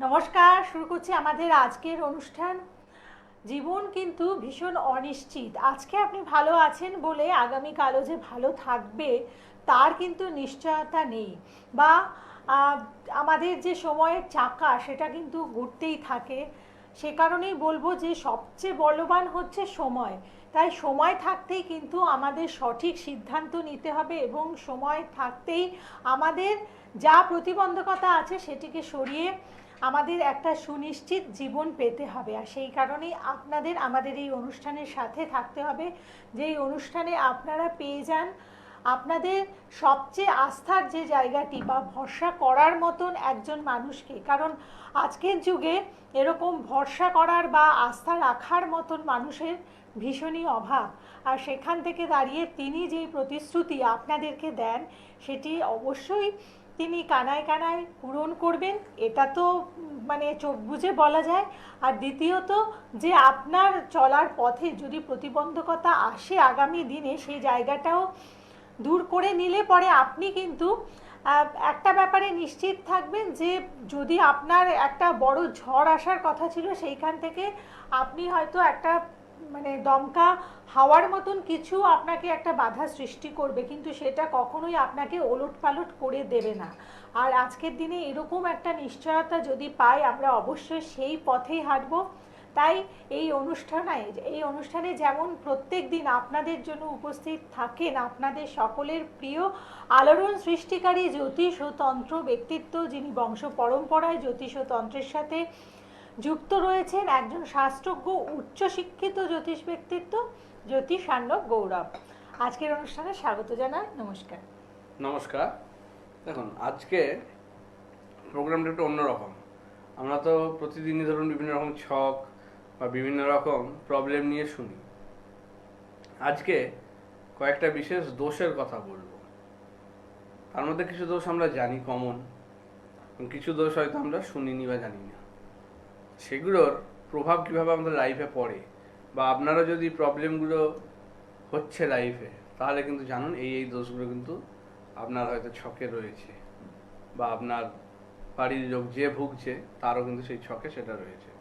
নমস্কার, শুরু করছি আমাদের আজকের অনুষ্ঠান। জীবন কিন্তু ভীষণ অনিশ্চিত। আজকে আপনি ভালো আছেন বলে আগামীকালও যে ভালো থাকবে তার কিন্তু নিশ্চয়তা নেই। বা আহ, আমাদের যে সময়ের চাকা সেটা কিন্তু ঘুরতেই থাকে। সে কারণেই বলবো যে সবচেয়ে বলবান হচ্ছে সময়। তাই সময় থাকতেই কিন্তু আমাদের সঠিক সিদ্ধান্ত নিতে হবে এবং সময় থাকতেই আমাদের যা প্রতিবন্ধকতা আছে সেটিকে সরিয়ে আমাদের একটা সুনিশ্চিত জীবন পেতে হবে। আর সেই কারণেই আপনাদের আমাদের এই অনুষ্ঠানের সাথে থাকতে হবে, যেই অনুষ্ঠানে আপনারা পেয়ে যান আপনাদের সবচেয়ে আস্থার যে জায়গাটি বা ভরসা করার মতন একজন মানুষকে। কারণ আজকের যুগে এরকম ভরসা করার বা আস্থা রাখার মতন মানুষের ভীষণই অভাব। আর সেখান থেকে দাঁড়িয়ে তিনি যেই প্রতিশ্রুতি আপনাদেরকে দেন সেটি অবশ্যই তিনি কানায় কানায় পূরণ করবেন, এটা তো মানে চোখ বুজে বলা যায়। আর দ্বিতীয়ত, যে আপনার চলার পথে যদি প্রতিবন্ধকতা আসে আগামী দিনে সেই জায়গাটাও দূর করে নিলে পরে আপনি কিন্তু একটা ব্যাপারে নিশ্চিত থাকবেন যে যদি আপনার একটা বড় ঝড় আসার কথা ছিল সেইখান থেকে আপনি হয়তো একটা মানে দমকা হাওয়ার মতন কিছু আপনাকে একটা বাধা সৃষ্টি করবে, কিন্তু সেটা কখনোই আপনাকে ওলটপালট করে দেবে না। আর আজকের দিনে এরকম একটা নিশ্চয়তা যদি পাই আমরা অবশ্যই সেই পথেই হাঁটবো। তাই এই অনুষ্ঠানে যেমন প্রত্যেক দিন আপনাদের জন্য উপস্থিত থাকেন আপনাদের সকলের প্রিয় আলোড়ন সৃষ্টিকারী জ্যোতিষ ও তন্ত্র ব্যক্তিত্ব, যিনি বংশ পরম্পরায় জ্যোতিষ ও তন্ত্রের সাথে যুক্ত রয়েছেন, একজন শাস্ত্রজ্ঞ উচ্চশিক্ষিত জ্যোতিষ ব্যক্তিত্ব জ্যোতিষার্ণব গৌরব। আজকের অনুষ্ঠানে স্বাগত জানাই। নমস্কার। নমস্কার। দেখুন, আজকে প্রোগ্রামটা একটু অন্যরকম। আমরা তো প্রতিদিনই ধরুন বিভিন্ন রকম ছক বা বিভিন্ন রকম প্রবলেম নিয়ে শুনি। আজকে কয়েকটা বিশেষ দোষের কথা বলবো। তার মধ্যে কিছু দোষ আমরা জানি কমন, কিছু দোষ হয়তো আমরা শুনিনি বা জানি না। সেগুলোর প্রভাব কীভাবে আমাদের লাইফে পড়ে, বা আপনারও যদি প্রবলেমগুলো হচ্ছে লাইফে, তাহলে কিন্তু জানুন এই দোষগুলো কিন্তু আপনার হয়তো ছকে রয়েছে, বা আপনার বাড়ির লোক যে ভুগছে তারও কিন্তু সেই ছকে সেটা রয়েছে।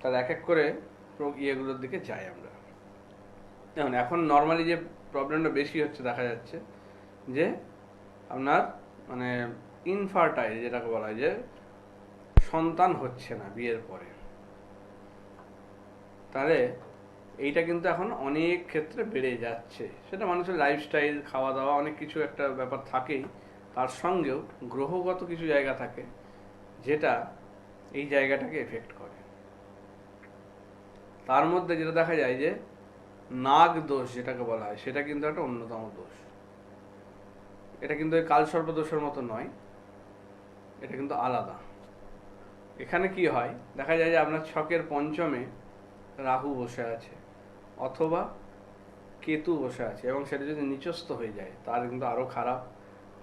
তাহলে এক এক করে ইয়েগুলোর দিকে যাই আমরা। দেখুন, এখন নর্মালি যে প্রবলেমটা বেশি হচ্ছে দেখা যাচ্ছে যে আপনার মানে ইনফার্টাইল, যেটাকে বলা হয় যে সন্তান হচ্ছে না বিয়ের পরে। তাহলে এইটা কিন্তু এখন অনেক ক্ষেত্রে বেড়ে যাচ্ছে। সেটা মানুষের লাইফস্টাইল, খাওয়া দাওয়া, অনেক কিছু একটা ব্যাপার থাকেই। তার সঙ্গেও গ্রহগত কিছু জায়গা থাকে যেটা এই জায়গাটাকে এফেক্ট করে। তার মধ্যে যেটা দেখা যায় যে নাগ দোষ যেটাকে বলা হয়, সেটা কিন্তু একটা অন্যতম দোষ। এটা কিন্তু ওই কালসর্প দোষের মতো নয়, এটা কিন্তু আলাদা। এখানে কি হয়, দেখা যায় যে আপনার ছকের পঞ্চমে রাহু বসে আছে অথবা কেতু বসে আছে, এবং সেটা যদি নিচস্থ হয়ে যায় তার কিন্তু আরও খারাপ।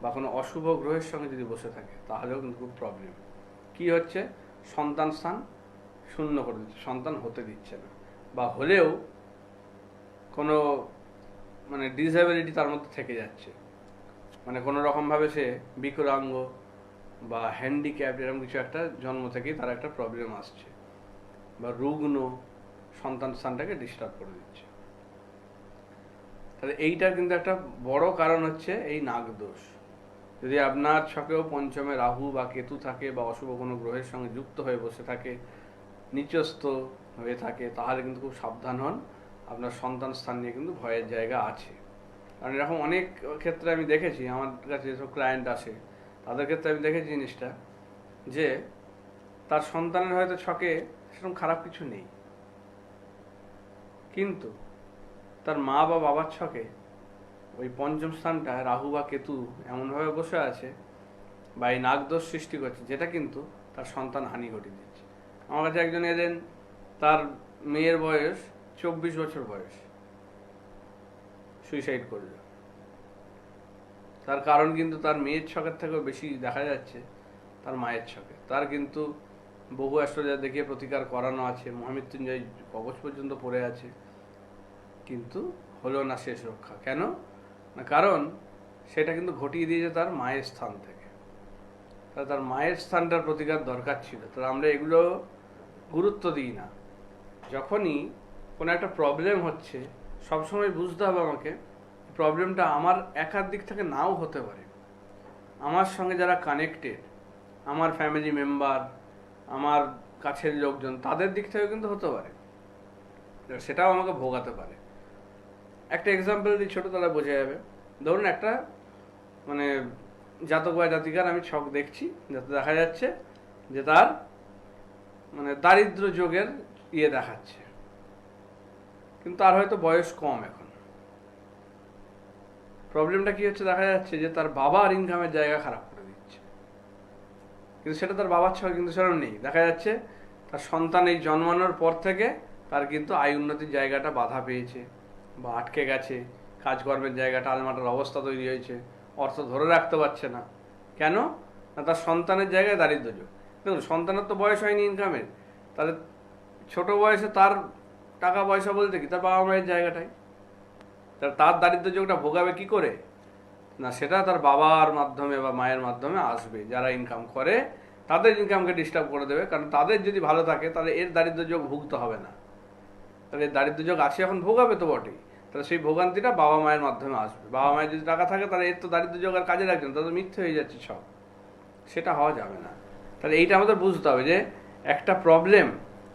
বা কোনো অশুভ গ্রহের সঙ্গে যদি বসে থাকে তাহলেও কিন্তু খুব প্রবলেম। কি হচ্ছে, সন্তান স্থান শূন্য করে দিচ্ছে, সন্তান হতে দিচ্ছে না, বা হলেও কোনো মানে ডিসএবিলিটি তার মধ্যে থেকে যাচ্ছে। মানে কোনো রকমভাবে সে বিকলাঙ্গ বা হ্যান্ডিক্যাপ এরকম কিছু একটা জন্ম থেকেই তার একটা প্রবলেম আসছে, বা রুগ্ন সন্তান স্থানটাকে ডিস্টার্ব করে দিচ্ছে। তাহলে এইটার কিন্তু একটা বড় কারণ হচ্ছে এই নাগদোষ। যদি আপনার ছকেও পঞ্চমে রাহু বা কেতু থাকে, বা অশুভ কোনো গ্রহের সঙ্গে যুক্ত হয়ে বসে থাকে, নিচস্থ হয়ে থাকে, তাহলে কিন্তু খুব সাবধান হন। আপনার সন্তান স্থান নিয়ে কিন্তু ভয়ের জায়গা আছে। কারণ এরকম অনেক ক্ষেত্রে আমি দেখেছি, আমার কাছে যেসব ক্লায়েন্ট আসে তাদের ক্ষেত্রে আমি দেখেছি জিনিসটা, যে তার সন্তানের হয়তো ছকে সেরকম খারাপ কিছু নেই, কিন্তু তার মা বা বাবার ছকে ওই পঞ্চম স্থানটা রাহু বা কেতু এমনভাবে বসে আছে বা এই নাগদোষ সৃষ্টি করছে, যেটা কিন্তু তার সন্তান হানি ঘটিয়ে দিচ্ছে। আমার কাছে একজন এলেন, তার মেয়ের বয়স 24 বছর বয়স, সুইসাইড করলো। তার কারণ কিন্তু তার মেয়ের ছকের থেকেও বেশি দেখা যাচ্ছে তার মায়ের ছকে। তার কিন্তু বহু অ্যাস্ট্রোলজার দেখিয়ে প্রতিকার করানো আছে, মহামৃত্যুঞ্জয় কবচ পর্যন্ত পড়ে আছে, কিন্তু হলো না শেষ রক্ষা। কেন না, কারণ সেটা কিন্তু ঘটিয়ে দিয়েছে তার মায়ের স্থান থেকে। তাহলে তার মায়ের স্থানটার প্রতিকার দরকার ছিল। তাহলে আমরা এগুলো গুরুত্ব দিই না। যখনই কোনো একটা প্রবলেম হচ্ছে, সবসময় বুঝতে হবে আমাকে প্রবলেমটা আমার একার দিক থেকে নাও হতে পারে। আমার সঙ্গে যারা কানেক্টেড, আমার ফ্যামিলি মেম্বার, আমার কাছের লোকজন, তাদের দিক থেকে কিন্তু হতে পারে, সেটাও আমাকে ভোগাতে পারে। একটা এক্সাম্পল দিই ছোটো, তাহলে বোঝা যাবে। ধরুন একটা মানে জাতক বা জাতিকার আমি ছক দেখছি, যাতে দেখা যাচ্ছে যে তার মানে দারিদ্র যোগের দেখাচ্ছে, কিন্তু তার হয়তো বয়স কম। এখন প্রবলেমটা কি হচ্ছে, দেখা যাচ্ছে যে তার বাবার ইনকামের জায়গা খারাপ করে দিচ্ছে, কিন্তু সেটা তার বাবার ছক কিন্তু সেরকম নেই। দেখা যাচ্ছে তার সন্তান এই জন্মানোর পর থেকে তার কিন্তু আয় উন্নতির জায়গাটা বাধা পেয়েছে বা আটকে গেছে, কাজকর্মের জায়গাটা আলমাটার অবস্থা তৈরি হয়েছে, অর্থ ধরে রাখতে পারছে না। কেন না, তার সন্তানের জায়গায় দারিদ্র যোগ। দেখুন, সন্তানের তো বয়স হয়নি ইনকামের, তাহলে ছোট বয়সে তার টাকা পয়সা বলতে কি তার বাবা মায়ের জায়গাটাই, তার দারিদ্র যোগটা ভোগাবে কি করে না, সেটা তার বাবার মাধ্যমে বা মায়ের মাধ্যমে আসবে। যারা ইনকাম করে তাদের ইনকামকে ডিস্টার্ব করে দেবে, কারণ তাদের যদি ভালো থাকে তাহলে এর দারিদ্র যোগ ভুগতে হবে না। তাহলে দারিদ্র যোগ আসে, এখন ভোগাবে তো বটেই, তাহলে সেই ভোগান্তিটা বাবা মায়ের মাধ্যমে আসবে। বাবা মায়ের যদি টাকা থাকে তাহলে এর তো দারিদ্র যোগ আর কাজে লাগছে না, তাহলে মিথ্যে হয়ে যাচ্ছে সব, সেটা হওয়া যাবে না। তাহলে এইটা আমাদের বুঝতে হবে যে একটা প্রবলেম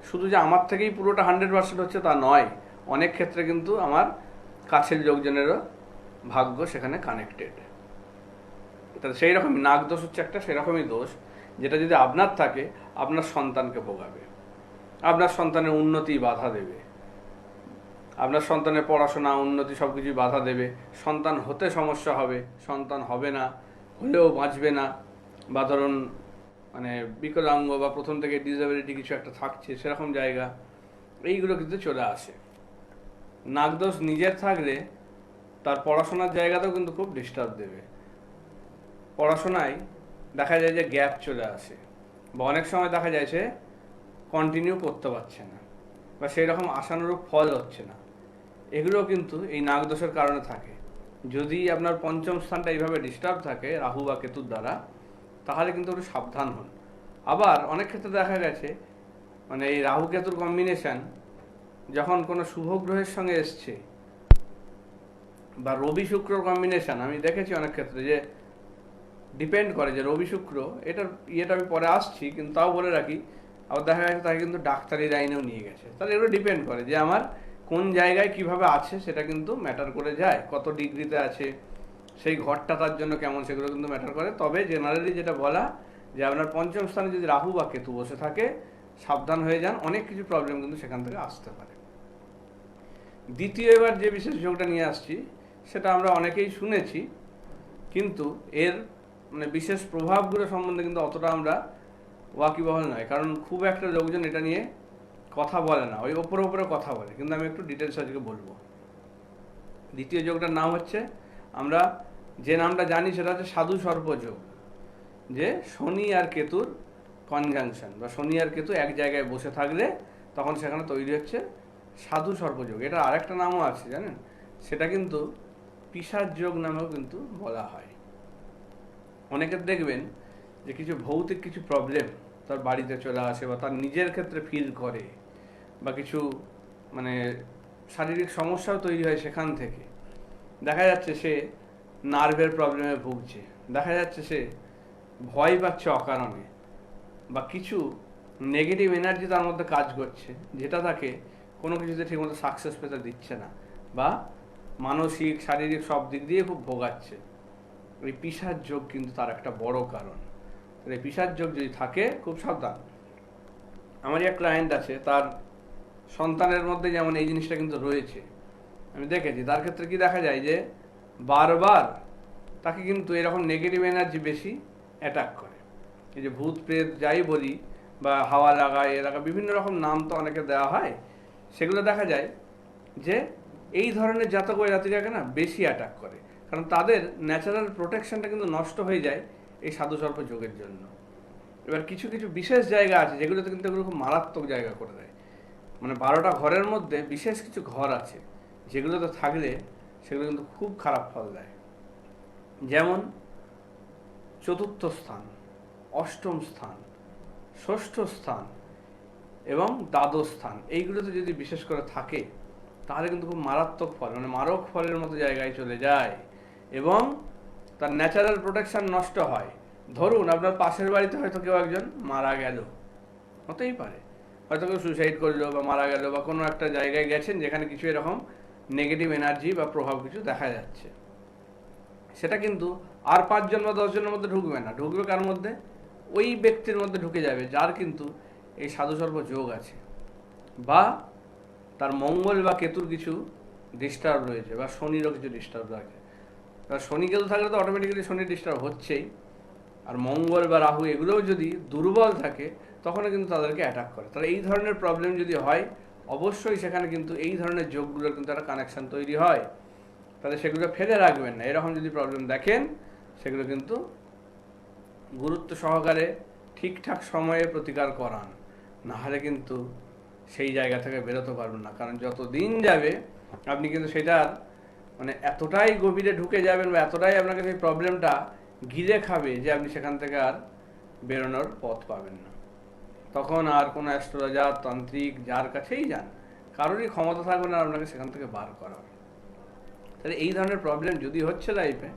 শুধু যে আমার থেকেই পুরোটা 100% হচ্ছে তা নয়, অনেক ক্ষেত্রে কিন্তু আমার কাছের লোকজনেরও ভাগ্য সেখানে কানেক্টেড। তাহলে সেই রকমই নাক দোষ হচ্ছে একটা সেরকমই দোষ, যেটা যদি আপনার থাকে আপনার সন্তানকে ভোগাবে, আপনার সন্তানের উন্নতি বাধা দেবে, আপনার সন্তানের পড়াশোনা উন্নতি সব কিছুই বাধা দেবে, সন্তান হতে সমস্যা হবে, সন্তান হবে না, হলেও বাঁচবে না, বা ধরুন মানে বিকলাঙ্গ বা প্রথম থেকে ডিসেবিলিটি কিছু একটা থাকছে, সেরকম জায়গা এইগুলো কিন্তু চলে আসে। নাকদোষ নিজের থাকলে তার পড়াশোনার জায়গাতেও কিন্তু খুব ডিস্টার্ব দেবে। পড়াশোনায় দেখা যায় যে গ্যাপ চলে আসে, বা অনেক সময় দেখা যায় সে কন্টিনিউ করতে পারছে না, বা সেই রকম আশানুরূপ ফল হচ্ছে না। এগুলো কিন্তু এই নাগদোষের কারণে থাকে। যদি আপনার পঞ্চম স্থানটা এইভাবে ডিস্টার্ব থাকে রাহু বা কেতুর দ্বারা, তাহলে কিন্তু একটু সাবধান হন। আবার অনেক ক্ষেত্রে দেখা গেছে মানে এই রাহু কেতুর কম্বিনেশন যখন কোনো শুভ গ্রহের সঙ্গে এসছে, বা রবি শুক্রর কম্বিনেশন, আমি দেখেছি অনেক ক্ষেত্রে যে ডিপেন্ড করে যে রবি শুক্র, এটার আমি পরে আসছি, কিন্তু তাও বলে রাখি, আবার দেখা গেছে তাকে কিন্তু ডাক্তারি লাইনেও নিয়ে গেছে। তাহলে এগুলো ডিপেন্ড করে যে আমার কোন জায়গায় কিভাবে আছে, সেটা কিন্তু ম্যাটার করে যায়, কত ডিগ্রিতে আছে, সেই ঘরটা তার জন্য কেমন, সেগুলো কিন্তু ম্যাটার করে। তবে জেনারেলি যেটা বলা যে আপনার পঞ্চম স্থানে যদি রাহু বা কেতু বসে থাকে, সাবধান হয়ে যান, অনেক কিছু প্রবলেম কিন্তু সেখান থেকে আসতে পারে। দ্বিতীয় এবার যে বিশেষ যোগটা নিয়ে আসছি, সেটা আমরা অনেকেই শুনেছি, কিন্তু এর মানে বিশেষ প্রভাবগুলো সম্বন্ধে কিন্তু অতটা আমরা ওয়াকিবহাল নয়, কারণ খুব একটা লোকজন এটা নিয়ে কথা বলে না, ওই ওপরে ওপরে কথা বলে। কিন্তু আমি একটু ডিটেলস আজকে বলবো। দ্বিতীয় যোগটার নাম হচ্ছে, আমরা যে নামটা জানি সেটা হচ্ছে সাধু সর্প যোগ, যে শনি আর কেতুর কনজাংশন, বা শনি আর কেতু এক জায়গায় বসে থাকলে তখন সেখানে তৈরি হচ্ছে সাধু সর্প যোগ। এটা আরেকটা নামও আছে জানেন, সেটা কিন্তু পিশাচ যোগ নামেও কিন্তু বলা হয়। অনেকের দেখবেন যে কিছু ভৌতিক কিছু প্রবলেম তার বাড়িতে চলে আসে, বা তার নিজের ক্ষেত্রে ফিল করে, বা কিছু মানে শারীরিক সমস্যাও তৈরি হয় সেখান থেকে। দেখা যাচ্ছে সে নার্ভের প্রবলেমে ভুগছে, দেখা যাচ্ছে সে ভয় পাচ্ছে অকারণে, বা কিছু নেগেটিভ এনার্জি তার মধ্যে কাজ করছে, যেটা তাকে কোনো কিছুতে ঠিকমতো সাকসেস পেতে দিচ্ছে না, বা মানসিক শারীরিক সব দিক দিয়ে খুব ভোগাচ্ছে। এই পিশাচ যোগ কিন্তু তার একটা বড় কারণ। এই পিশাচ যোগ যদি থাকে, খুব সাবধান। আমারই এক ক্লায়েন্ট আছে, তার সন্তানের মধ্যে যেমন এই জিনিসটা কিন্তু রয়েছে, আমি দেখেছি। তার ক্ষেত্রে কি দেখা যায় যে বারবার তাকে কিন্তু এরকম নেগেটিভ এনার্জি বেশি অ্যাটাক করে। এই যে ভূত প্রেত যাই বলি, বা হাওয়া লাগা, এ লাগা, বিভিন্ন রকম নাম তো অনেকে দেওয়া হয়, সেগুলো দেখা যায় যে এই ধরনের জাতক বা জাতিকাকে না বেশি অ্যাটাক করে, কারণ তাদের ন্যাচারাল প্রোটেকশনটা কিন্তু নষ্ট হয়ে যায় এই সাধু সর্প যোগের জন্য। এবার কিছু কিছু বিশেষ জায়গা আছে যেগুলোতে কিন্তু এগুলো খুব মারাত্মক জায়গা করে দেয়। মানে 12টা ঘরের মধ্যে বিশেষ কিছু ঘর আছে যেগুলোতে থাকলে সেগুলো কিন্তু খুব খারাপ ফল দেয়। যেমন চতুর্থ স্থান, অষ্টম স্থান, ষষ্ঠ স্থান এবং দ্বাদশ স্থান, এইগুলোতে যদি বিশেষ করে থাকে তাহলে কিন্তু খুব মারাত্মক ফল, মানে মারক ফলের মতো জায়গায় চলে যায় এবং তার ন্যাচারাল প্রোটেকশন নষ্ট হয়। ধরুন আপনার পাশের বাড়িতে হয়তো কেউ একজন মারা গেল, হতেই পারে, হয়তো কেউ সুইসাইড করলো বা মারা গেল, বা কোনো একটা জায়গায় গেছেন যেখানে কিছু এরকম নেগেটিভ এনার্জি বা প্রভাব কিছু দেখা যাচ্ছে, সেটা কিন্তু আর 5 জন বা 10 জনের মধ্যে ঢুকবে না, ঢুকবে কার মধ্যে? ওই ব্যক্তির মধ্যে ঢুকে যাবে যার কিন্তু এই সাধুসর্প যোগ আছে, বা তার মঙ্গল বা কেতুর কিছু ডিস্টার্ব রয়েছে, বা শনিরও কিছু ডিস্টার্ব রয়েছে। এবার শনি কেতু থাকলে তো অটোমেটিক্যালি শনি ডিস্টার্ব হচ্ছেই, আর মঙ্গল বা রাহু এগুলোও যদি দুর্বল থাকে তখনও কিন্তু তাদেরকে অ্যাটাক করে। তাহলে এই ধরনের প্রবলেম যদি হয় অবশ্যই সেখানে কিন্তু এই ধরনের যোগগুলোর কিন্তু একটা কানেকশন তৈরি হয়। তাহলে সেগুলো ফেলে রাখবেন না, এরকম যদি প্রবলেম দেখেন সেগুলো কিন্তু গুরুত্ব সহকারে ঠিকঠাক সময়ে প্রতিকার করান, নাহলে কিন্তু সেই জায়গা থেকে বেরোতে পারবেন না। কারণ যত দিন যাবে আপনি কিন্তু সেটার মানে এতটাই গভীরে ঢুকে যাবেন বা এতটাই আপনাকে সেই প্রবলেমটা গিলে খাবে যে আপনি সেখান থেকে আর বেরোনোর পথ পাবেন না। তখন আর কোনো অ্যাস্ট্রোলজার, তান্ত্রিক, যার কাছেই যান, কারোরই ক্ষমতা থাকবে না আপনাকে সেখান থেকে বার করার। তাহলে এই ধরনের প্রবলেম যদি হচ্ছে লাইফে,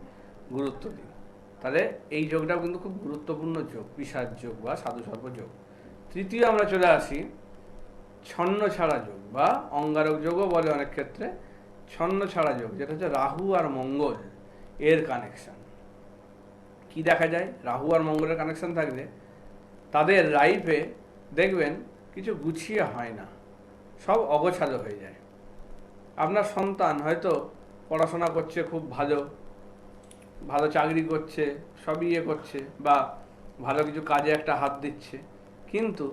গুরুত্ব দিন। তাহলে এই যোগটাও কিন্তু খুব গুরুত্বপূর্ণ যোগ, পিশাচ যোগ বা সাধুসর্প যোগ। তৃতীয় আমরা চলে আসি ছন্ন ছাড়া যোগ বা অঙ্গারক যোগও বলে অনেক ক্ষেত্রে, ছন্ন ছাড়া যোগ, যেটা হচ্ছে রাহু আর মঙ্গল এর কানেকশন। কি দেখা যায়? রাহু আর মঙ্গলের কানেকশন থাকলে তাদের লাইফে দেখবেন কিছু গুছিয়ে হয় না, সব অগোছালো হয়ে যায়। আপনার সন্তান হয়তো পড়াশোনা করছে, খুব ভালো ভালো চাকরি করছে, সবই ইয়ে করছে, বা ভালো কিছু কাজে একটা হাত দিচ্ছে, কিন্তু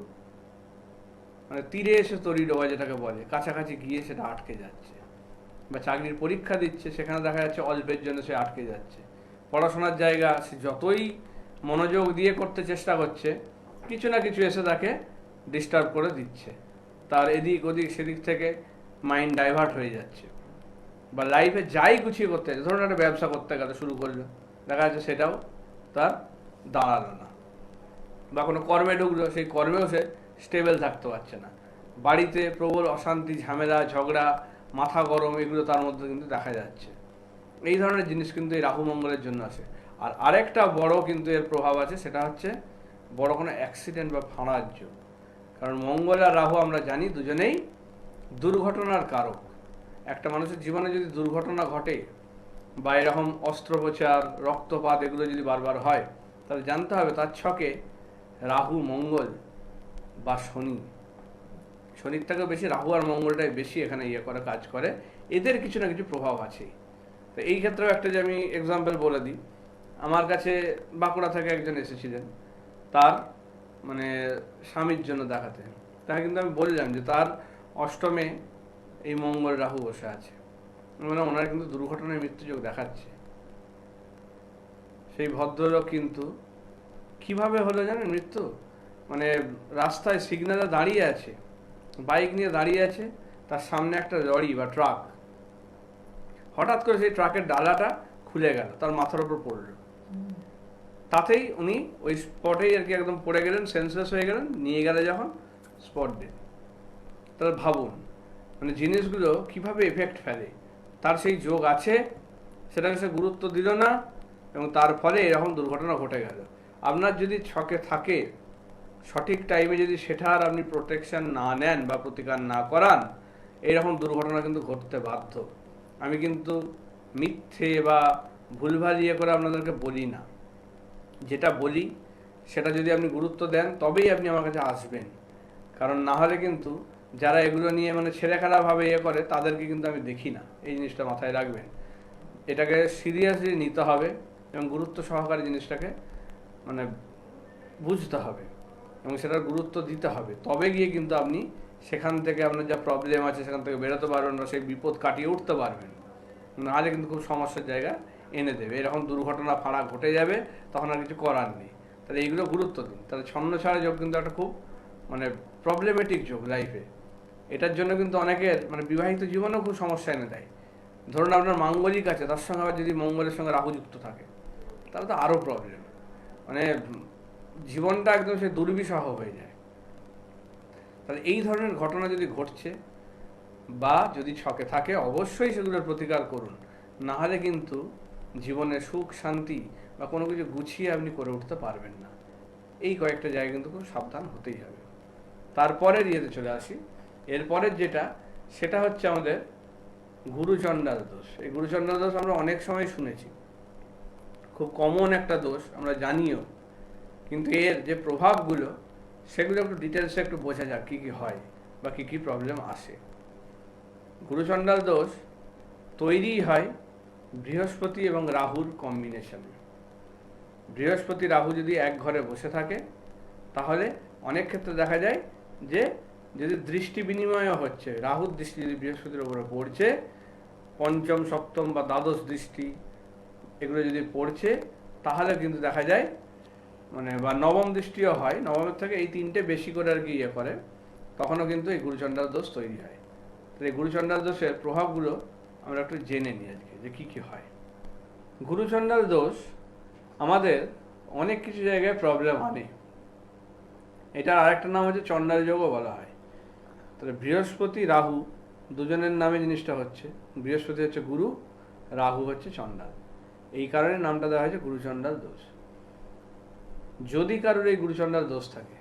মানে তীরে এসে তরি ডোবা যেটাকে বলে, কাছাকাছি গিয়ে সেটা আটকে যাচ্ছে। বা চাকরির পরীক্ষা দিচ্ছে, সেখানে দেখা যাচ্ছে অল্পের জন্য সে আটকে যাচ্ছে। পড়াশোনার জায়গা সে যতই মনোযোগ দিয়ে করতে চেষ্টা করছে, কিছু না কিছু এসে তাকে ডিস্টার্ব করে দিচ্ছে, তার এদিক ওদিক সেদিক থেকে মাইন্ড ডাইভার্ট হয়ে যাচ্ছে। বা লাইফে যাই গুছিয়ে করতে যাচ্ছে, ধরুন একটা ব্যবসা করতে গেলে শুরু করলো, দেখা যাচ্ছে সেটাও তার দাঁড়ালো না। বা কোনো কর্মে ঢুকলো, সেই কর্মেও সে স্টেবল থাকতে পারছে না। বাড়িতে প্রবল অশান্তি, ঝামেলা, ঝগড়া, মাথা গরম, এগুলো তার মধ্যে কিন্তু দেখা যাচ্ছে। এই ধরনের জিনিস কিন্তু এই রাহু মঙ্গলের জন্য আসে। আর আরেকটা বড় কিন্তু এর প্রভাব আছে, সেটা হচ্ছে বড় কোনো অ্যাক্সিডেন্ট বা ফাঁড়ার যোগ। কারণ মঙ্গল আর রাহু আমরা জানি দুজনেই দুর্ঘটনার কারক। একটা মানুষের জীবনে যদি দুর্ঘটনা ঘটে বা এরকম অস্ত্রোপচার, রক্তপাত এগুলো যদি বারবার হয়, তাহলে জানতে হবে তার ছকে রাহু, মঙ্গল বা শনির থেকেও বেশি রাহু আর মঙ্গলটাই বেশি এখানে কাজ করে, এদের কিছু না কিছু প্রভাব আছে। তো এই ক্ষেত্রেও একটা যে আমি এক্সাম্পল বলে দিই, আমার কাছে বাঁকুড়া থেকে একজন এসেছিলেন তার মানে স্বামীর জন্য দেখাতে। তাকে কিন্তু আমি বললাম যে তার অষ্টমে এই মঙ্গল রাহু বসে আছে, মানে ওনার কিন্তু দুর্ঘটনায় মৃত্যুযোগ দেখাচ্ছে। সেই ভদ্রলোক কিন্তু কিভাবে হলো জানেন মৃত্যু? মানে রাস্তায় সিগন্যালে দাঁড়িয়ে আছে, বাইক নিয়ে দাঁড়িয়ে আছে, তার সামনে একটা লরি বা ট্রাক, হঠাৎ করে সেই ট্রাকের ডালাটা খুলে গেল, তার মাথার উপর পড়লো। তাতেই উনি ওই স্পটেই আর কি একদম পড়ে গেলেন, সেন্সলেস হয়ে গেলেন, নিয়ে গেলে যখন স্পট ডেথ। তাহলে ভাবুন মানে জিনিসগুলো কিভাবে এফেক্ট ফেলে। তার সেই যোগ আছে, সেটাকে সে গুরুত্ব দিল না এবং তার ফলে এরকম দুর্ঘটনা ঘটে গেল। আপনার যদি ছকে থাকে, সঠিক টাইমে যদি সেটার আপনি প্রোটেকশন না নেন বা প্রতিকার না করান, এইরকম দুর্ঘটনা কিন্তু ঘটতে বাধ্য। আমি কিন্তু মিথ্যে বা ভুলভাল করে আপনাদেরকে বলি না, যেটা বলি সেটা যদি আপনি গুরুত্ব দেন তবেই আপনি আমার কাছে আসবেন। কারণ না হলে কিন্তু যারা এগুলো নিয়ে মানে ছেলেখেলাভাবে করে তাদেরকে কিন্তু আমি দেখি না। এই জিনিসটা মাথায় রাখবেন, এটাকে সিরিয়াসলি নিতে হবে এবং গুরুত্ব সহকারে জিনিসটাকে মানে বুঝতে হবে এবং সেটার গুরুত্ব দিতে হবে। তবে গিয়ে কিন্তু আপনি সেখান থেকে আপনার যা প্রবলেম আছে সেখান থেকে বেরোতে পারবেন বা সেই বিপদ কাটিয়ে উঠতে পারবেন। নাহলে কিন্তু খুব সমস্যার জায়গা এনে দেবে, এরকম দুর্ঘটনা ফাঁড়া ঘটে যাবে, তখন আর কিছু করার নেই। তাহলে এইগুলো গুরুত্ব দিন। তাহলে ছন্ন ছাড়া যোগ কিন্তু একটা খুব মানে প্রবলেমেটিক যোগ লাইফে। এটার জন্য কিন্তু অনেকের মানে বিবাহিত জীবনেও খুব সমস্যা এনে দেয়। ধরুন আপনার মাঙ্গলিক আছে, তার সঙ্গে আবার যদি মঙ্গলের সঙ্গে রাহু যুক্ত থাকে, তাহলে তো আরও প্রবলেম। মানে জীবনটা একদম সে দুর্বিষহ হয়ে যায়। তাহলে এই ধরনের ঘটনা যদি ঘটছে বা যদি ছকে থাকে, অবশ্যই সেগুলোর প্রতিকার করুন। না হলে কিন্তু জীবনে সুখ শান্তি বা কোনো কিছু গুছিয়ে আপনি করে উঠতে পারবেন না। এই কয়েকটা জায়গায় কিন্তু খুব সাবধান হতেই হবে। তারপরের ইয়েতে চলে আসি। এরপরের যেটা, সেটা হচ্ছে আমাদের গুরুচণ্ডাল দোষ। এই গুরুচণ্ডাল দোষ আমরা অনেক সময় শুনেছি, খুব কমন একটা দোষ, আমরা জানিও, কিন্তু এর যে প্রভাবগুলো সেগুলো একটু ডিটেলসে একটু বোঝা যাক কী কী হয় বা কী কী প্রবলেম আসে। গুরুচণ্ডাল দোষ তৈরি হয় বৃহস্পতি এবং রাহুর কম্বিনেশনে। বৃহস্পতি রাহু যদি এক ঘরে বসে থাকে, তাহলে অনেক ক্ষেত্রে দেখা যায় যে যদি দৃষ্টি বিনিময় হচ্ছে, রাহুর দৃষ্টি যদি বৃহস্পতির উপরে পড়ছে, পঞ্চম সপ্তম বা দ্বাদশ দৃষ্টি এগুলো যদি পড়ছে, তাহলে কিন্তু দেখা যায় মানে, বা নবম দৃষ্টিও হয়, নবমের থেকে এই তিনটে বেশি করে আর কি ইয়ে করে, তখনও কিন্তু এই গুরুচণ্ডাল দোষ তৈরি হয়। তো এই গুরুচণ্ডাল দোষের প্রভাবগুলো আমরা একটু জেনে নিই আজকে যে কী কী হয়। গুরুচণ্ডাল দোষ আমাদের অনেক কিছু জায়গায় প্রবলেম আনে। এটার আরেকটা নাম হচ্ছে চণ্ডাল যোগও বলা হয়। তাহলে বৃহস্পতি রাহু দুজনের নামে জিনিসটা হচ্ছে, বৃহস্পতি হচ্ছে গুরু, রাহু হচ্ছে চণ্ডাল, এই কারণে নামটা দেওয়া হয়েছে গুরুচণ্ডাল দোষ। যদি কারোর এই গুরুচণ্ডাল দোষ থাকে,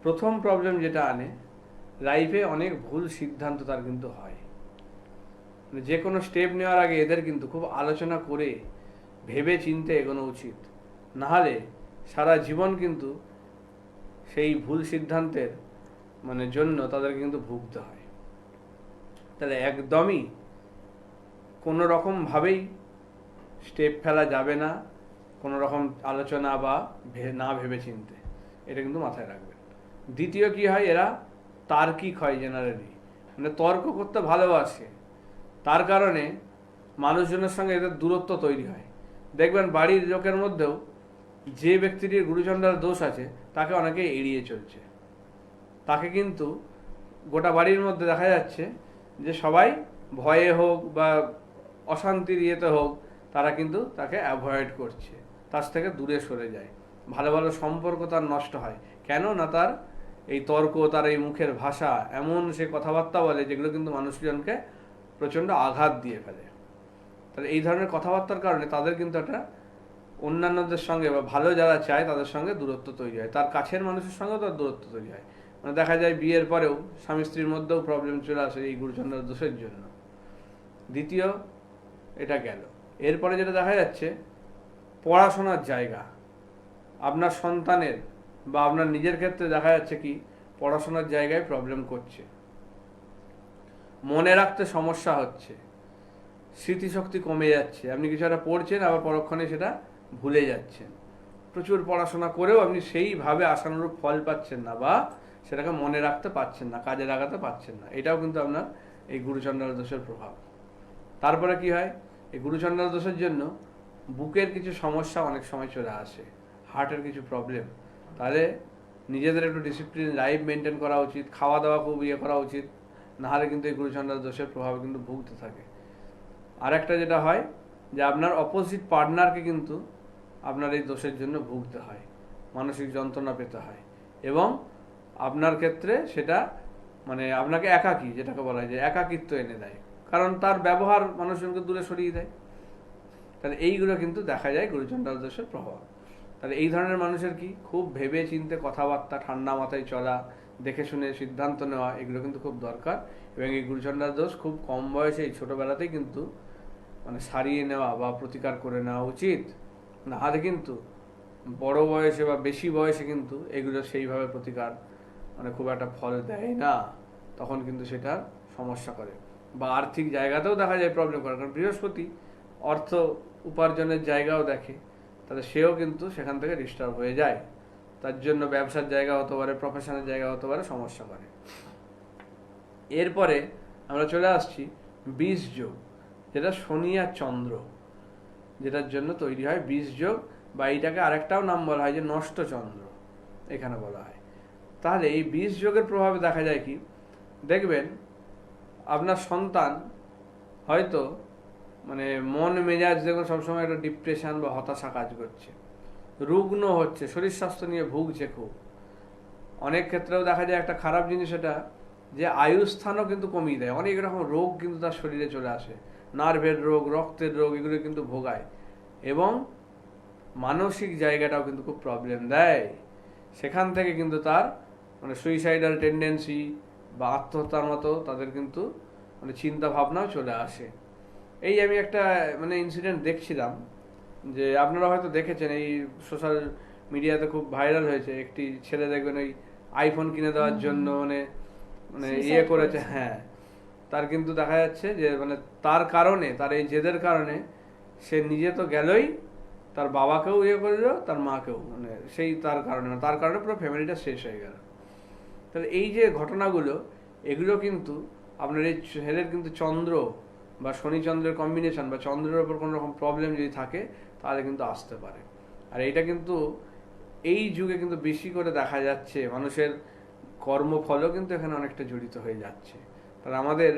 প্রথম প্রবলেম যেটা আনে, লাইফে অনেক ভুল সিদ্ধান্ত তার কিন্তু হয়। যে কোনো স্টেপ নেওয়ার আগে এদের কিন্তু খুব আলোচনা করে ভেবে চিন্তে এগোনো উচিত, নাহলে সারা জীবন কিন্তু সেই ভুল সিদ্ধান্তের জন্য তাদের কিন্তু ভুগতে হয়। তাহলে একদমই কোনো রকমভাবেই স্টেপ ফেলা যাবে না, কোনো রকম আলোচনা বা না ভেবে চিনতে, এটা কিন্তু মাথায় রাখবেন। দ্বিতীয় কি হয়, এরা তার্কিক হয় জেনারেলি, তর্ক করতে ভালোবাসে, তার কারণে মানুষজনের সঙ্গে এদের দূরত্ব তৈরি হয়। দেখবেন বাড়ির লোকের মধ্যেও যে ব্যক্তিটির গুরুচণ্ডাল দোষ আছে তাকে অনেকে এড়িয়ে চলছে, তাকে কিন্তু গোটা বাড়ির মধ্যে দেখা যাচ্ছে যে সবাই ভয়ে হোক বা অশান্তির ইয়েতে হোক, তারা কিন্তু তাকে অ্যাভয়েড করছে, তার থেকে দূরে সরে যায়। ভালো ভালো সম্পর্ক তার নষ্ট হয়। কেন না, তার এই তর্ক, তার এই মুখের ভাষা, এমন সে কথাবার্তা বলে যেগুলো কিন্তু মানুষজনকে প্রচণ্ড আঘাত দিয়ে ফেলে। তাহলে এই ধরনের কথাবার্তার কারণে তাদের কিন্তু একটা অন্যান্যদের সঙ্গে বা ভালো যারা চায় তাদের সঙ্গে দূরত্ব তৈরি হয়, তার কাছের মানুষের সঙ্গেও তার দূরত্ব তৈরি হয়। দেখা যায় বিয়ের পরেও স্বামী স্ত্রীর মধ্যেও প্রবলেম চলে আসে এই গুরুচণ্ডাল দোষের জন্য। দ্বিতীয় এটা গেল। এরপরে যেটা দেখা যাচ্ছে, পড়াশোনার জায়গা, আপনার সন্তানের বা আপনার নিজের ক্ষেত্রে দেখা যাচ্ছে কি পড়াশোনার জায়গায় প্রবলেম করছে, মনে রাখতে সমস্যা হচ্ছে, স্মৃতিশক্তি কমে যাচ্ছে, আপনি কিছু একটা পড়ছেন আবার পরক্ষণে সেটা ভুলে যাচ্ছেন, প্রচুর পড়াশোনা করেও আপনি সেইভাবে আশানুরূপ ফল পাচ্ছেন না বা সেটাকে মনে রাখতে পারছেন না, কাজে লাগাতে পারছেন না, এটাও কিন্তু আপনার এই গুরুচণ্ডাল দোষের প্রভাব। তারপরে কি হয়, এই গুরুচণ্ডাল দোষের জন্য বুকের কিছু সমস্যা অনেক সময় চলে আসে, হার্টের কিছু প্রবলেম। তাহলে নিজেদের একটু ডিসিপ্লিন লাইফ মেনটেন করা উচিত, খাওয়া দাওয়া খুব করা উচিত, নাহলে কিন্তু এই গুরুচণ্ডাল দোষের প্রভাবে কিন্তু ভুগতে থাকে। আর একটা যেটা হয় যে আপনার অপোজিট পার্টনারকে কিন্তু আপনার এই দোষের জন্য ভুগতে হয়, মানসিক যন্ত্রণা পেতে হয়, এবং আপনার ক্ষেত্রে সেটা আপনাকে একাকী, যেটাকে বলা হয় যে একাকিত্ব এনে দেয়, কারণ তার ব্যবহার মানুষজনকে দূরে সরিয়ে দেয়। তাহলে এইগুলো কিন্তু দেখা যায় গুরুচণ্ডাল দোষের প্রভাব। তাহলে এই ধরনের মানুষের কি খুব ভেবে চিনতে কথাবার্তা, ঠান্ডা মাথায় চলা, দেখে শুনে সিদ্ধান্ত নেওয়া, এগুলো কিন্তু খুব দরকার। এবং এই গুরুচণ্ডাল দোষ খুব কম বয়সে, এই ছোটোবেলাতেই কিন্তু সারিয়ে নেওয়া বা প্রতিকার করে নেওয়া উচিত, নাহলে কিন্তু বড় বয়সে বা বেশি বয়সে কিন্তু এগুলো সেইভাবে প্রতিকার খুব একটা ফল দেয় না, তখন কিন্তু সেটা সমস্যা করে। বা আর্থিক জায়গাতেও দেখা যায় প্রবলেম করে, কারণ বৃহস্পতি অর্থ উপার্জনের জায়গাও দেখে, তাহলে সেও কিন্তু সেখান থেকে ডিস্টার্ব হয়ে যায়, তার জন্য ব্যবসার জায়গা হতে পারে, প্রফেশনের জায়গা হতে পারে, সমস্যা করে। এরপরে আমরা চলে আসছি বীজ যোগ, যেটা শনি আর চন্দ্র, যেটার জন্য তৈরি হয় বীজ যোগ, বা এইটাকে আরেকটাও নাম বলা হয় যে নষ্ট চন্দ্র, এখানে বলা হয়। তাহলে এই বীজ যোগের প্রভাবে দেখা যায় কি, দেখবেন আপনার সন্তান হয়তো মন মেজাজ দেখুন সবসময় একটা ডিপ্রেশন বা হতাশা কাজ করছে, রুগ্ন হচ্ছে, শরীর স্বাস্থ্য নিয়ে ভুগছে খুব। অনেক ক্ষেত্রেও দেখা যায় একটা খারাপ জিনিস এটা, যে আয়ুস্থানও কিন্তু কমিয়ে দেয়, অনেক রকম রোগ কিন্তু তার শরীরে চলে আসে, নার্ভের রোগ, রক্তের রোগ, এগুলো কিন্তু ভোগায়, এবং মানসিক জায়গাটাও কিন্তু খুব প্রবলেম দেয়। সেখান থেকে কিন্তু তার মানে সুইসাইডাল টেন্ডেন্সি বা আত্মহত্যার মতো তাদের কিন্তু মানে চিন্তা ভাবনাও চলে আসে। এই আমি একটা মানে ইনসিডেন্ট দেখছিলাম, যে আপনারা হয়তো দেখেছেন, এই সোশ্যাল মিডিয়াতে খুব ভাইরাল হয়েছে, একটি ছেলে দেখবেন ওই আইফোন কিনে দেওয়ার জন্য মানে মানে ইয়ে করেছে, হ্যাঁ, তার কিন্তু দেখা যাচ্ছে যে মানে তার কারণে, তার এই জেদের কারণে সে নিজে তো গেলই, তার বাবাকেও ইয়ে করলো, তার মাকেও, মানে সেই তার কারণে পুরো ফ্যামিলিটা শেষ হয়ে গেল। তাহলে এই যে ঘটনাগুলো, এগুলো কিন্তু আপনার এই ছেলের কিন্তু চন্দ্র বা শনি চন্দ্রের কম্বিনেশন বা চন্দ্রের ওপর কোনো রকম প্রবলেম যদি থাকে, তাহলে কিন্তু আসতে পারে। আর এইটা কিন্তু এই যুগে কিন্তু বেশি করে দেখা যাচ্ছে, মানুষের কর্মফলও কিন্তু এখানে অনেকটা জড়িত হয়ে যাচ্ছে। তাহলে আমাদের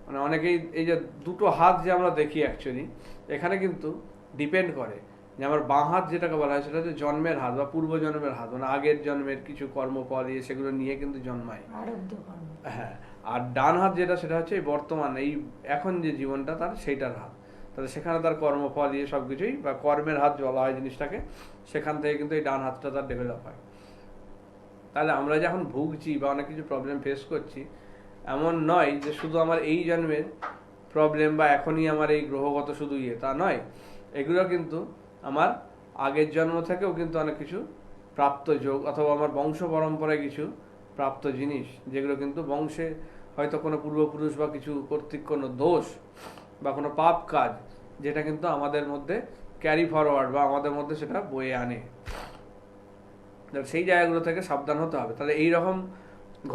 মানে অনেকেই এই যে দুটো হাত যে আমরা দেখি অ্যাকচুয়ালি, এখানে কিন্তু ডিপেন্ড করে যে আমার বাঁ হাত যেটাকে বলা হয় সেটা হচ্ছে জন্মের হাত বা পূর্বজন্মের হাত, মানে আগের জন্মের কিছু কর্মফল সেগুলো নিয়ে কিন্তু জন্মায়। হ্যাঁ, আর ডান হাত যেটা, সেটা হচ্ছে এই বর্তমান এই এখন যে জীবনটা তার, সেইটার হাত। তাহলে সেখানে তার কর্মফল সবকিছুই বা কর্মের হাত বলা হয় জিনিসটাকে, সেখান থেকে কিন্তু এই ডান হাতটা তার ডেভেলপ হয়। তাহলে আমরা যখন ভুগছি বা অনেক কিছু প্রবলেম ফেস করছি, এমন নয় যে শুধু আমার এই জন্মের প্রবলেম বা এখনই আমার এই গ্রহগত শুধু তা নয়, এগুলো কিন্তু আমার আগের জন্ম থেকেও কিন্তু অনেক কিছু প্রাপ্ত যোগ, অথবা আমার বংশ পরম্পরায় কিছু প্রাপ্ত জিনিস, যেগুলো কিন্তু বংশে হয়তো কোনো পূর্বপুরুষ বা কিছু কর্তৃক কোনো দোষ বা কোনো পাপ কাজ, যেটা কিন্তু আমাদের মধ্যে ক্যারি ফরওয়ার্ড বা আমাদের মধ্যে সেটা বয়ে আনে। সেই জায়গাগুলো থেকে সাবধান হতে হবে। তাহলে এইরকম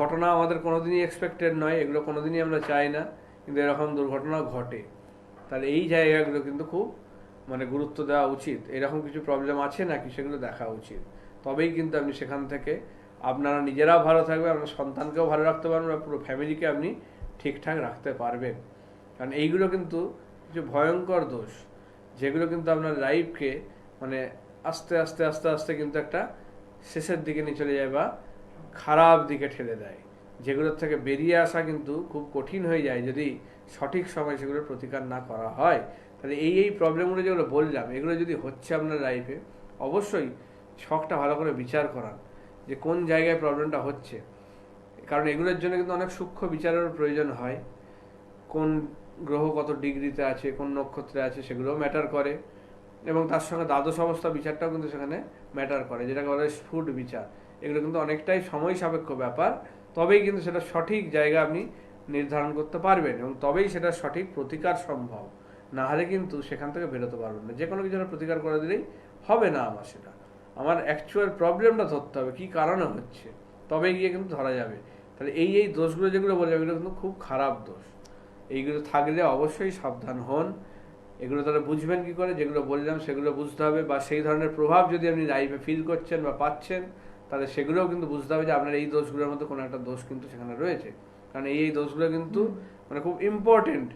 ঘটনা আমাদের কোনোদিনই এক্সপেক্টেড নয়, এগুলো কোনোদিনই আমরা চাই না, কিন্তু এরকম দুর্ঘটনা ঘটে। তাহলে এই জায়গাগুলো কিন্তু খুব মানে গুরুত্ব দেওয়া উচিত। এরকম কিছু প্রবলেম আছে নাকি সেগুলো দেখা উচিত, তবেই কিন্তু আপনি সেখান থেকে আপনারা নিজেরাও ভালো থাকবেন, আপনার সন্তানকেও ভালো রাখতে পারবেন, বা পুরো ফ্যামিলিকে আপনি ঠিকঠাক রাখতে পারবেন। কারণ এইগুলো কিন্তু কিছু ভয়ঙ্কর দোষ, যেগুলো কিন্তু আপনার লাইফকে মানে আস্তে আস্তে আস্তে আস্তে কিন্তু একটা শেষের দিকে নিয়ে চলে যায় বা খারাপ দিকে ঠেলে দেয়, যেগুলোর থেকে বেরিয়ে আসা কিন্তু খুব কঠিন হয়ে যায় যদি সঠিক সময় সেগুলোর প্রতিকার না করা হয়। তাহলে এই প্রবলেমগুলো যেগুলো বললাম, এগুলো যদি হচ্ছে আপনার লাইফে, অবশ্যই শখটা ভালো করে বিচার করান যে কোন জায়গায় প্রবলেমটা হচ্ছে। কারণ এগুলোর জন্য কিন্তু অনেক সূক্ষ্ম বিচারের প্রয়োজন হয়, কোন গ্রহ কত ডিগ্রিতে আছে, কোন নক্ষত্রে আছে, সেগুলোও ম্যাটার করে, এবং তার সঙ্গে দ্বাদশ অবস্থা বিচারটাও কিন্তু সেখানে ম্যাটার করে, যেটাকে বলা হয় স্ফুট বিচার। এগুলো কিন্তু অনেকটাই সময় সাপেক্ষ ব্যাপার, তবেই কিন্তু সেটা সঠিক জায়গা আপনি নির্ধারণ করতে পারবেন, এবং তবেই সেটা সঠিক প্রতিকার সম্ভব। না হলে কিন্তু সেখান থেকে বেরোতে পারবেন না। যে কোনো কিছু প্রতিকার করে দিলেই হবে না, আমার অ্যাকচুয়াল প্রবলেমটা ধরতে হবে, কি কারণে হচ্ছে, তবে গিয়ে কিন্তু ধরা যাবে। তাহলে এই দোষগুলো যেগুলো বললাম, এগুলো কিন্তু খুব খারাপ দোষ। এইগুলো থাকলে অবশ্যই সাবধান হন। এগুলো তাহলে বুঝবেন কি করে, যেগুলো বললাম সেগুলো বুঝতে হবে, বা সেই ধরনের প্রভাব যদি আপনি লাইফে ফিল করছেন বা পাচ্ছেন, তাহলে সেগুলোও কিন্তু বুঝতে হবে যে আপনার এই দোষগুলোর মধ্যে কোনো একটা দোষ কিন্তু সেখানে রয়েছে। কারণ এই দোষগুলো কিন্তু মানে খুব ইম্পর্টেন্ট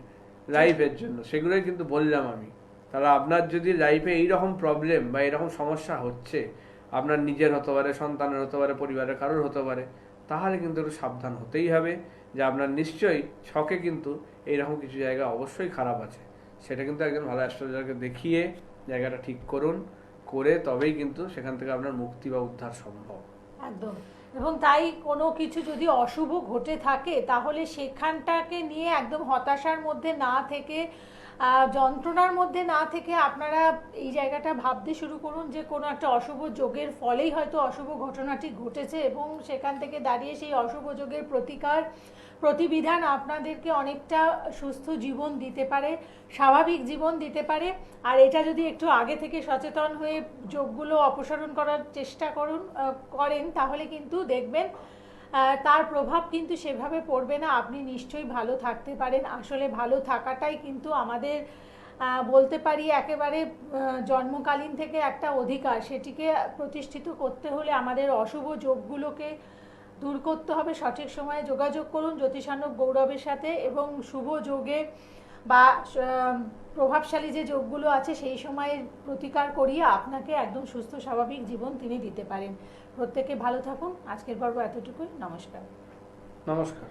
লাইফের জন্য, সেগুলোই কিন্তু বললাম আমি। তাহলে আপনার যদি লাইফে এইরকম প্রবলেম বা এরকম সমস্যা হচ্ছে, আপনার নিজের হতে পারে, সন্তানের হতে পারে, পরিবারের কারোর হতে পারে, তাহলে কিন্তু একটু সাবধান হতেই হবে যে আপনার নিশ্চয়ই ছকে কিন্তু এইরকম কিছু জায়গা অবশ্যই খারাপ আছে। সেটা কিন্তু একজন ভালো অ্যাস্ট্রোলজারকে দেখিয়ে জায়গাটা ঠিক করুন, করে তবেই কিন্তু সেখান থেকে আপনার মুক্তি বা উদ্ধার সম্ভব। একদম। এবং তাই কোনো কিছু যদি অশুভ ঘটে থাকে, তাহলে সেখানটাকে নিয়ে একদম হতাশার মধ্যে না থেকে, যন্ত্রণার মধ্যে না থেকে আপনারা এই জায়গাটা ভাবতে শুরু করুন যে কোনো একটা অশুভ যোগের ফলেই হয়তো অশুভ ঘটনাটি ঘটেছে, এবং সেখান থেকে দাঁড়িয়ে সেই অশুভ যোগের প্রতিবিধান আপনাদেরকে অনেকটা সুস্থ জীবন দিতে পারে, স্বাভাবিক জীবন দিতে পারে। আর এটা যদি একটু আগে থেকে সচেতন হয়ে যোগগুলো অপসারণ করার চেষ্টা করেন, তাহলে কিন্তু দেখবেন তার প্রভাব কিন্তু সেভাবে পড়বে না। আপনি নিশ্চয়ই ভালো থাকতে পারেন। আসলে ভালো থাকাটাই কিন্তু আমাদের বলতে পারি একেবারে জন্মকালীন থেকে একটা অধিকার। সেটিকে প্রতিষ্ঠিত করতে হলে আমাদের অশুভ যোগগুলোকে দূর করতে হবে। সঠিক সময়ে যোগাযোগ করুন জ্যোতিষানব গৌরবের সাথে, এবং শুভ যোগে বা প্রভাবশালী যে যোগগুলো আছে সেই সময়ের প্রতিকার করিয়ে আপনাকে একদম সুস্থ স্বাভাবিক জীবন তিনি দিতে পারেন। প্রত্যেকে ভালো থাকুন। আজকের পর্ব এতটুকুই। নমস্কার। নমস্কার।